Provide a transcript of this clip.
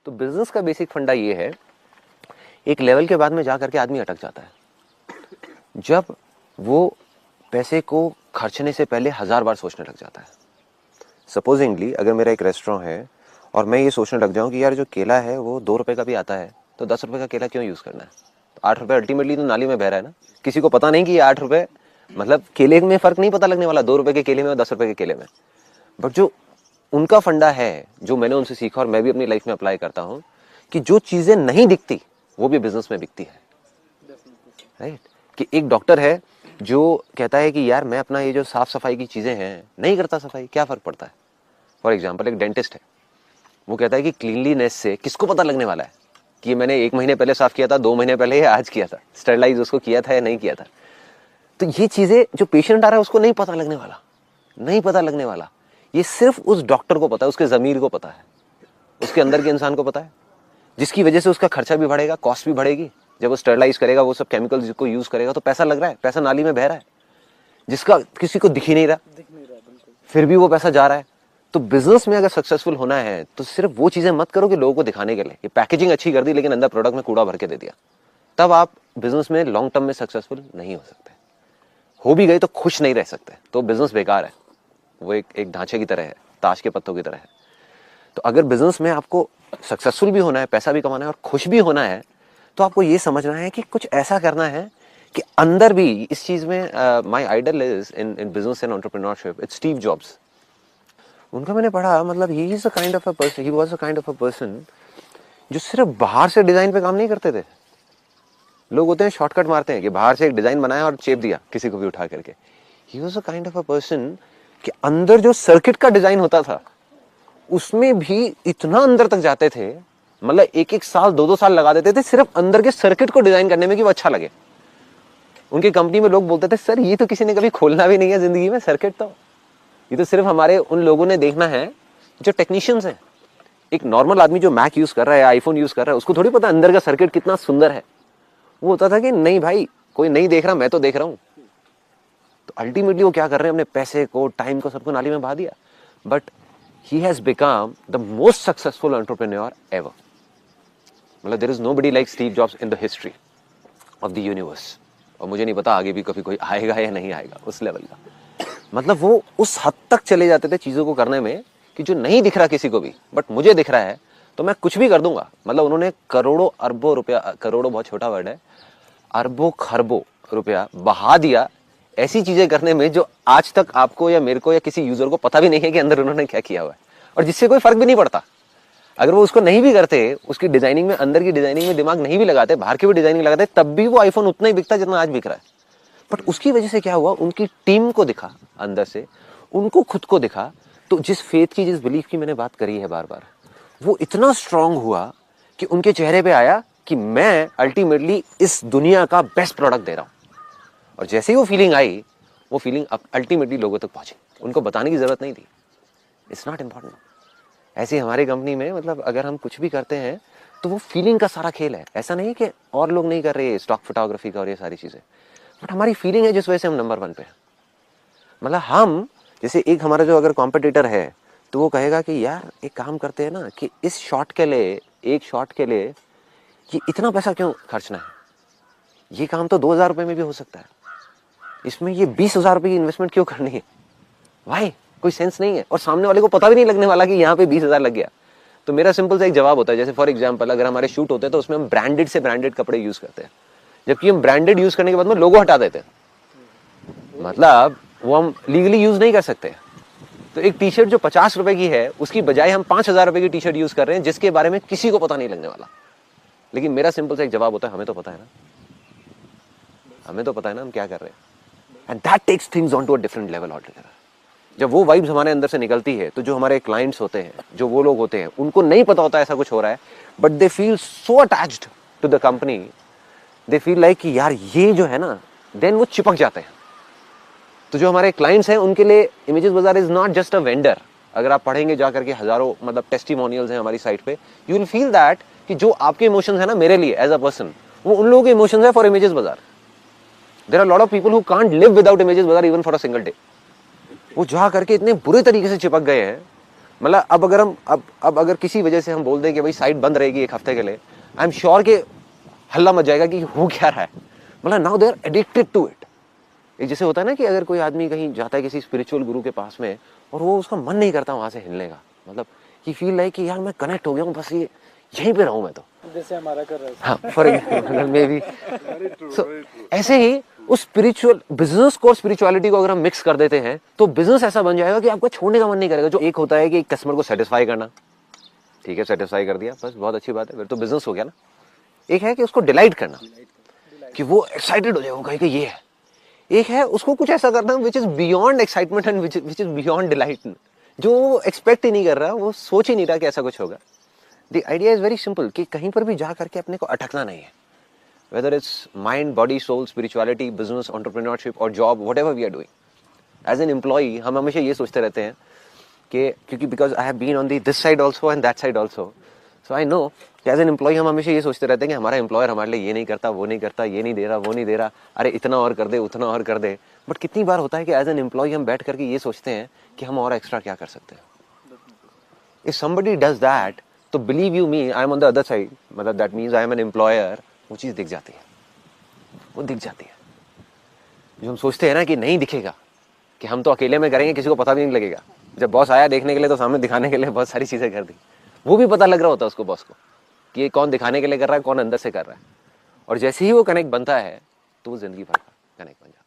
तो बिजनेस का बेसिक फंडा ये है, एक लेवल के बाद में जा करके आदमी अटक जाता है जब वो पैसे को खर्चने से पहले 1000 बार सोचने लग जाता है। सपोजिंगली अगर मेरा एक रेस्टोरेंट है और मैं ये सोचने लग जाऊं कि यार जो केला है वो 2 रुपए का भी आता है, तो 10 रुपए का केला क्यों यूज करना है? तो 8 रुपए अल्टीमेटली तो नाली में बह रहा है ना। किसी को पता नहीं कि ये 8 रुपए मतलब केले में फर्क नहीं पता लगने वाला 2 रुपए के केले में और 10 रुपए के केले में। बट जो उनका फंडा है, जो मैंने उनसे सीखा और मैं भी अपनी लाइफ में अप्लाई करता हूँ, कि जो चीजें नहीं दिखती वो भी बिजनेस में बिकती है। राइट? कि एक डॉक्टर है जो कहता है कि यार मैं अपना ये जो साफ सफाई की चीजें हैं नहीं करता सफाई, क्या फर्क पड़ता है? फॉर एग्जाम्पल एक डेंटिस्ट है, वो कहता है कि क्लीनलीनेस से किसको पता लगने वाला है कि ये मैंने 1 महीने पहले साफ किया था, 2 महीने पहले या आज किया था, स्टेरलाइज उसको किया था या नहीं किया था। तो ये चीजें जो पेशेंट आ रहा है उसको नहीं पता लगने वाला, नहीं पता लगने वाला। ये सिर्फ उस डॉक्टर को पता है, उसके जमीर को पता है, उसके अंदर के इंसान को पता है, जिसकी वजह से उसका खर्चा भी बढ़ेगा, कॉस्ट भी बढ़ेगी। जब वो स्टेरलाइज करेगा, वो सब केमिकल्स को यूज करेगा तो पैसा लग रहा है, पैसा नाली में बह रहा है, जिसका किसी को दिख ही नहीं रहा, फिर भी वो पैसा जा रहा है। तो बिजनेस में अगर सक्सेसफुल होना है तो सिर्फ वो चीजें मत करो कि लोगों को दिखाने के लिए, ये पैकेजिंग अच्छी कर दी लेकिन अंदर प्रोडक्ट में कूड़ा भर के दे दिया, तब आप बिजनेस में लॉन्ग टर्म में सक्सेसफुल नहीं हो सकते। हो भी गए तो खुश नहीं रह सकते, तो बिजनेस बेकार है। वो एक ढांचे की तरह है, ताश के पत्तों की तरह है। तो अगर बिजनेस में आपको सक्सेसफुल भी होना है, पैसा भी कमाना है और खुश भी होना है, तो आपको ये समझना है कि कुछ ऐसा करना है कि अंदर भी इस चीज में my idol is in business and entrepreneurship, it's Steve Jobs. उनका मैंने पढ़ा, मतलब he is a kind of a person, he was a kind of a person जो सिर्फ बाहर से डिजाइन पे काम नहीं करते थे। लोग होते हैं शॉर्टकट मारते हैं कि बाहर से एक डिजाइन बनाया और चेप दिया किसी को भी उठा करके। ही was a kind of a person कि अंदर जो सर्किट का डिजाइन होता था उसमें भी इतना अंदर तक जाते थे, मतलब 1-1 साल 2-2 साल लगा देते थे सिर्फ अंदर के सर्किट को डिजाइन करने में कि वो अच्छा लगे। उनकी कंपनी में लोग बोलते थे सर ये तो किसी ने कभी खोलना भी नहीं है जिंदगी में सर्किट, तो ये तो सिर्फ हमारे उन लोगों ने देखना है जो टेक्नीशियंस हैं। एक नॉर्मल आदमी जो मैक यूज कर रहा है, आईफोन यूज कर रहा है, उसको थोड़ी पता अंदर का सर्किट कितना सुंदर है। वो होता था कि नहीं भाई कोई नहीं देख रहा, मैं तो देख रहा हूं। तो अल्टीमेटली वो क्या कर रहे हैं, अपने पैसे को, टाइम को, सबको नाली में बहा दिया। But he has become the most successful entrepreneur ever. मतलब there is nobody like Steve Jobs in the history of the universe. और मुझे नहीं पता आगे भी कभी कोई आएगा या नहीं आएगा उस लेवल का। मतलब वो उस हद तक चले जाते थे चीजों को करने में कि जो नहीं दिख रहा किसी को भी, बट मुझे दिख रहा है तो मैं कुछ भी कर दूंगा। मतलब उन्होंने करोड़ों अरबों रुपया, करोड़ों बहुत छोटा वर्ड है, अरबों खरबों रुपया बहा दिया ऐसी चीजें करने में जो आज तक आपको या मेरे को या किसी यूजर को पता भी नहीं है कि अंदर उन्होंने क्या किया हुआ है, और जिससे कोई फर्क भी नहीं पड़ता। अगर वो उसको नहीं भी करते, उसकी डिजाइनिंग में, अंदर की डिजाइनिंग में दिमाग नहीं भी लगाते, बाहर की भी डिजाइनिंग लगाते, तब भी वो आईफोन उतना ही बिकता जितना आज बिक रहा है। बट उसकी वजह से क्या हुआ, उनकी टीम को दिखा अंदर से, उनको खुद को दिखा, तो जिस फेथ की, जिस बिलीफ की मैंने बात करी है बार बार, वो इतना स्ट्रांग हुआ कि उनके चेहरे पे आया कि मैं अल्टीमेटली इस दुनिया का बेस्ट प्रोडक्ट दे रहा हूं। और जैसे ही वो फीलिंग आई, वो फीलिंग अल्टीमेटली लोगों तक पहुंची, उनको बताने की जरूरत नहीं थी। It's not important. ऐसी हमारी कंपनी में, मतलब अगर हम कुछ भी करते हैं तो वो फीलिंग का सारा खेल है। ऐसा नहीं कि और लोग नहीं कर रहे स्टॉक फोटोग्राफी का और ये सारी चीजें, बट हमारी फीलिंग है जिस वजह से हम नंबर 1 पे हैं। मतलब हम जैसे एक हमारा जो अगर कॉम्पिटिटर है तो वो कहेगा कि यार एक काम करते हैं ना कि इस शॉट के लिए, एक शॉट के लिए कि इतना पैसा क्यों खर्चना है, ये काम तो 2000 रुपए में भी हो सकता है, इसमें ये 20,000 रुपए की इन्वेस्टमेंट क्यों करनी है भाई, कोई सेंस नहीं है। और सामने वाले को पता भी नहीं लगने वाला कि यहाँ पे 20,000 लग गया। तो मेरा सिंपल सा एक जवाब होता है, जैसे फॉर एग्जांपल अगर हमारे शूट होते हैं तो उसमें हम ब्रांडेड से ब्रांडेड कपड़े यूज करते हैं, जबकि हम ब्रांडेड यूज करने के बाद में लोगो हटा देते हैं, मतलब वो हम लीगली यूज नहीं कर सकते। तो एक टी शर्ट जो 50 रुपए की है उसकी बजाय हम 5,000 रुपए की टी शर्ट यूज कर रहे हैं, जिसके बारे में किसी को पता नहीं लगने वाला। लेकिन मेरा सिंपल सा एक जवाब होता है, हमें तो पता है ना, हमें तो पता है ना हम क्या कर रहे हैं। And that takes things on to a different level altogether. जब वो वाइब्स हमारे अंदर से निकलती है तो जो हमारे क्लाइंट्स होते हैं, जो वो लोग होते हैं, उनको नहीं पता होता ऐसा कुछ हो रहा है, but they feel so attached to the company, they feel like कि यार ये जो है ना, देन वो चिपक जाते हैं। तो जो हमारे क्लाइंट्स हैं उनके लिए इमेजेस बाजार is not just a vendor. अगर आप पढ़ेंगे जाकर के हजारों मतलब टेस्टिमोनियल्स हैं हमारी साइट पे, यू विल फील दैट कि जो आपके इमोशंस है ना मेरे लिए एज अ पर्सन, वो उन लोगों के इमोशंस है for images Bazaar. There are lot of people who can't live without images Bazaar even for a single day. वो जा करके इतने बुरे तरीके से चिपक गए हैं, मतलब अब अगर हम अब अगर किसी वजह से हम बोल दें कि भाई साइट बंद रहेगी एक हफ्ते के लिए, आई एम श्योर कि हल्ला मच जाएगा कि हो क्या रहा है। मतलब now they are addicted to it. एक जैसे होता है ना कि अगर कोई आदमी कहीं जाता है किसी स्पिरिचुअल गुरु के पास में और वो उसका मन नहीं करता वहां से हिलने का, मतलब ही फील लाइक कि यार मैं कनेक्ट हो गया हूँ, बस ये यहीं पे रहूं मैं तो, जैसे हमारा कर रहा है। हाँ फॉर एग्जाम्पल मे बी। सो ऐसे ही उस स्पिरिचुअल बिजनेस को और स्पिरिचुअलिटी को अगर हम मिक्स कर देते हैं तो बिजनेस ऐसा बन जाएगा कि आपको छोड़ने का मन नहीं करेगा। जो एक होता है कि कस्टमर को सेटिस्फाई करना, ठीक है सेटिस्फाई कर दिया बस बहुत अच्छी बात है, फिर तो बिजनेस हो गया ना। एक है कि उसको डिलाइट करना, कि वो एक्साइटेड हो जाए, वो कहे कि ये है। एक है उसको कुछ ऐसा करना which is beyond excitement and which is beyond delight, जो वो एक्सपेक्ट ही नहीं कर रहा, वो सोच ही नहीं रहा कि ऐसा कुछ होगा। The idea is very simple कि कहीं पर भी जा करके अपने को अटकना नहीं है, whether it's mind body soul spirituality business entrepreneurship और job whatever we are doing. As an employee हम हमेशा ये सोचते रहते हैं कि क्योंकि because I have been on the this side also and that side also, so I know कि एज एन एम्प्लॉय हम हमेशा ये सोचते रहते हैं कि हमारा एम्प्लॉयर हमारे लिए ये नहीं करता, वो नहीं करता, ये नहीं दे रहा, वो नहीं दे रहा, अरे इतना और कर दे, उतना और कर दे। बट कितनी बार होता है कि एज एन एम्प्लॉय हम बैठ करके ये सोचते हैं कि हम और एक्स्ट्रा क्या कर सकते हैं। इफ समबडी डज दैट तो believe you me I am on the other side, मतलब that means I am an employer. वो चीज दिख जाती है, वो दिख जाती है। जो हम सोचते हैं ना कि नहीं दिखेगा, कि हम तो अकेले में करेंगे किसी को पता भी नहीं लगेगा, जब बॉस आया देखने के लिए तो सामने दिखाने के लिए बहुत सारी चीजें कर दी, वो भी पता लग रहा होता है उसको बॉस को कि ये कौन दिखाने के लिए कर रहा है, कौन अंदर से कर रहा है। और जैसे ही वो कनेक्ट बनता है तो वो जिंदगी भर का कनेक्ट बन जाता है।